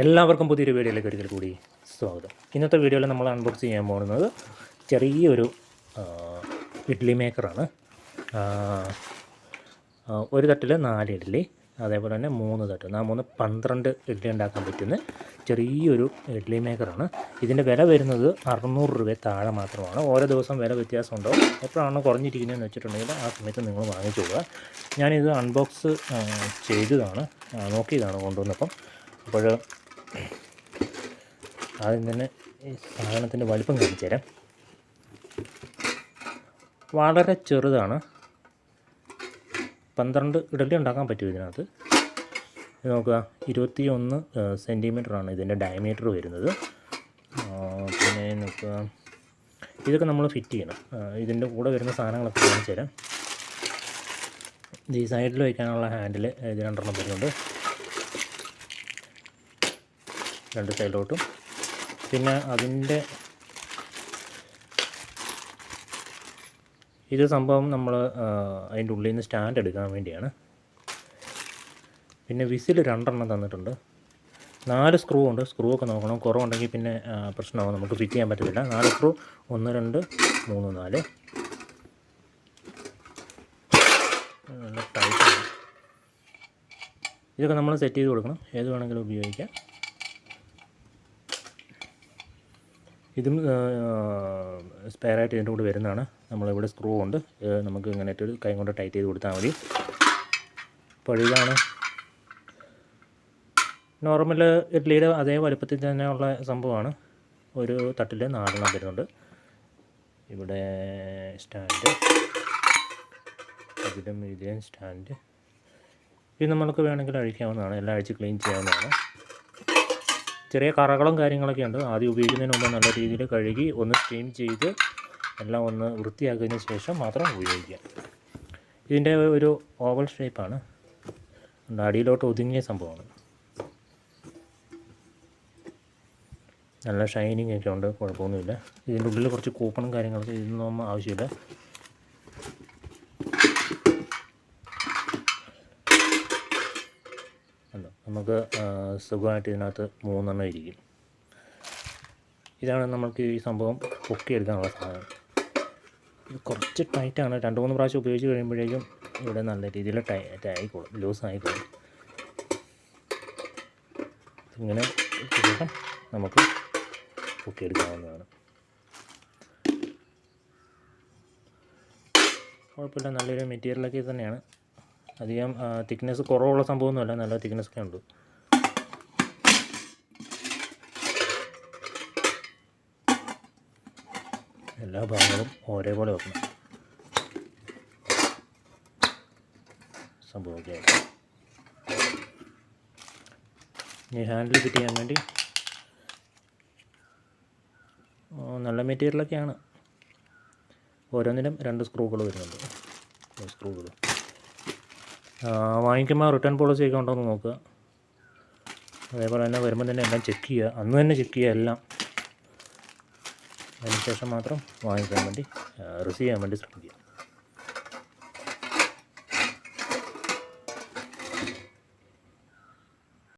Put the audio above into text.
എല്ലാവർക്കും പുതിയൊരു വീഡിയോയിലേക്ക് ഒരിക്കൽ കൂടി സ്വാഗതം. ഇന്നത്തെ വീഡിയോയിൽ നമ്മൾ അൺബോക്സ് ചെയ്യാൻ പോകുന്നത് ചെറിയൊരു ഇഡ്ഡലി മേക്കറാണ്. ഒരു തട്ടിൽ 4 ഇഡ്ഡലി, അതേപോലെ തന്നെ 3 തട്ട്, 12 ഇഡ്ഡലി ഉണ്ടാക്കാൻ പറ്റുന്ന ചെറിയൊരു ഇഡ്ഡലി മേക്കറാണ്. ഇതിൻ്റെ വില വരുന്നത് 600 രൂപ താഴെ മാത്രമാണ്. ഓരോ ദിവസം വില വ്യത്യാസം ഉണ്ടാവും. എപ്പോഴാണ് കുറഞ്ഞിരിക്കുന്നതെന്ന് വെച്ചിട്ടുണ്ടെങ്കിൽ ആ സമയത്ത് നിങ്ങൾ വാങ്ങിച്ചു പോവുക. ഞാനിത് അൺബോക്സ് ചെയ്തതാണ്, നോക്കിയതാണ് കൊണ്ടുവന്നപ്പം. അപ്പോൾ ആദ്യം തന്നെ ഈ സാധനത്തിൻ്റെ വലിപ്പം കാണിച്ചു തരാം. വളരെ ചെറുതാണ്. 12 ഇഡ്ഡലി ഉണ്ടാക്കാൻ പറ്റും ഇതിനകത്ത്. ഇത് നോക്കുക, 21 സെൻറ്റിമീറ്ററാണ് ഇതിൻ്റെ ഡയമീറ്റർ വരുന്നത്. പിന്നെ നോക്കുക, ഇതൊക്കെ നമ്മൾ ഫിറ്റ് ചെയ്യണം. ഇതിൻ്റെ കൂടെ വരുന്ന സാധനങ്ങളൊക്കെ കാണിച്ചു തരാം. ഈ സൈഡിൽ വയ്ക്കാനുള്ള ഹാൻഡിൽ ഇത് 2 വരുന്നുണ്ട്, 2 സൈഡിലോട്ടും. പിന്നെ അതിൻ്റെ ഇത് സംഭവം നമ്മൾ അതിൻ്റെ ഉള്ളിൽ നിന്ന് സ്റ്റാൻഡ് എടുക്കാൻ വേണ്ടിയാണ്. പിന്നെ വിസിൽ 2 തന്നിട്ടുണ്ട്. 4 സ്ക്രൂ ഉണ്ട്. സ്ക്രൂ ഒക്കെ നോക്കണം, കുറവുണ്ടെങ്കിൽ പിന്നെ പ്രശ്നമാകും, നമുക്ക് ഫിറ്റ് ചെയ്യാൻ പറ്റത്തില്ല. 4 സ്ക്രൂ, 1 2 3 4. നല്ല ടൈറ്റാണ്. ഇതൊക്കെ നമ്മൾ സെറ്റ് ചെയ്ത് കൊടുക്കണം. ഏത് വേണമെങ്കിലും ഉപയോഗിക്കാം. ഇതും സ്പെയറായിട്ട് ഇതിൻ്റെ കൂടെ വരുന്നതാണ്. നമ്മളിവിടെ സ്ക്രൂ ഉണ്ട്, നമുക്ക് ഇങ്ങനെ ഒരു കൈ കൊണ്ട് ടൈറ്റ് ചെയ്ത് കൊടുത്താൽ മതി. അപ്പോൾ ഇതാണ് നോർമൽ ഇഡ്ഡലിയുടെ അതേ വലുപ്പത്തിൽ തന്നെ ഉള്ള സംഭവമാണ്. ഒരു തട്ടിൽ 4 വരുന്നുണ്ട്. ഇവിടെ സ്റ്റാൻഡ്, ഇതിലും സ്റ്റാൻഡ്. ഇത് നമ്മൾക്ക് വേണമെങ്കിൽ അഴിക്കാവുന്നതാണ്, എല്ലാം അഴിച്ച് ക്ലീൻ ചെയ്യാവുന്നതാണ്. ചെറിയ കറകളും കാര്യങ്ങളൊക്കെ ഉണ്ട്. ആദ്യം ഉപയോഗിക്കുന്നതിന് മുമ്പ് നല്ല രീതിയിൽ കഴുകി ഒന്ന് സ്റ്റീം ചെയ്ത് എല്ലാം ഒന്ന് വൃത്തിയാക്കിയതിന് ശേഷം മാത്രം ഉപയോഗിക്കാം. ഇതിൻ്റെ ഒരു ഓവൽ ഷേപ്പാണ്, അടിയിലോട്ട് ഒതുങ്ങിയ സംഭവമാണ്. നല്ല ഷൈനിങ് ഒക്കെ ഉണ്ട്, കുഴപ്പമൊന്നുമില്ല. ഇതിൻ്റെ ഉള്ളിൽ കുറച്ച് കൂപ്പണും കാര്യങ്ങളൊക്കെ ഇതൊന്നും ആവശ്യമില്ല. നമുക്ക് സുഖമായിട്ട് ഇതിനകത്ത് 3 ഇരിക്കും. ഇതാണ് നമ്മൾക്ക് ഈ സംഭവം പൊക്കിയെടുക്കാനുള്ള സാധനം. ഇത് കുറച്ച് ടൈറ്റാണ്. 2-3 പ്രാവശ്യം ഉപയോഗിച്ച് കഴിയുമ്പോഴേക്കും ഇവിടെ നല്ല രീതിയിൽ ടൈറ്റായിക്കോളും, ലൂസായിക്കോളും. ഇങ്ങനെ ശേഷം നമുക്ക് പൊക്കിയെടുക്കാവുന്നതാണ്. കുഴപ്പമില്ല, നല്ലൊരു മെറ്റീരിയലൊക്കെ തന്നെയാണ്. അധികം തിക്നെസ് കുറവുള്ള സംഭവമൊന്നുമല്ല, നല്ല തിക്നെസ്സൊക്കെ ഉണ്ട്. എല്ലാ ഭാഗങ്ങളും ഒരേപോലെ വെക്കണം സംഭവമൊക്കെ. ഈ ഹാൻഡിൽ ഫിറ്റ് ചെയ്യാൻ വേണ്ടി നല്ല മെറ്റീരിയലൊക്കെയാണ്. ഓരോന്നിനും 2 സ്ക്രൂകൾ വരുന്നുണ്ട്. സ്ക്രൂകൾ വാങ്ങിക്കുമ്പോൾ റിട്ടേൺ പോളിസിയൊക്കെ ഉണ്ടോ എന്ന് നോക്കുക. അതേപോലെ തന്നെ വരുമ്പോൾ തന്നെ എല്ലാം ചെക്ക് ചെയ്യുക, അന്ന് തന്നെ ചെക്ക് ചെയ്യുക എല്ലാം. അതിനുശേഷം മാത്രം വാങ്ങിക്കാൻ വേണ്ടി റിസീവ് ചെയ്യാൻ വേണ്ടി ശ്രമിക്കുക.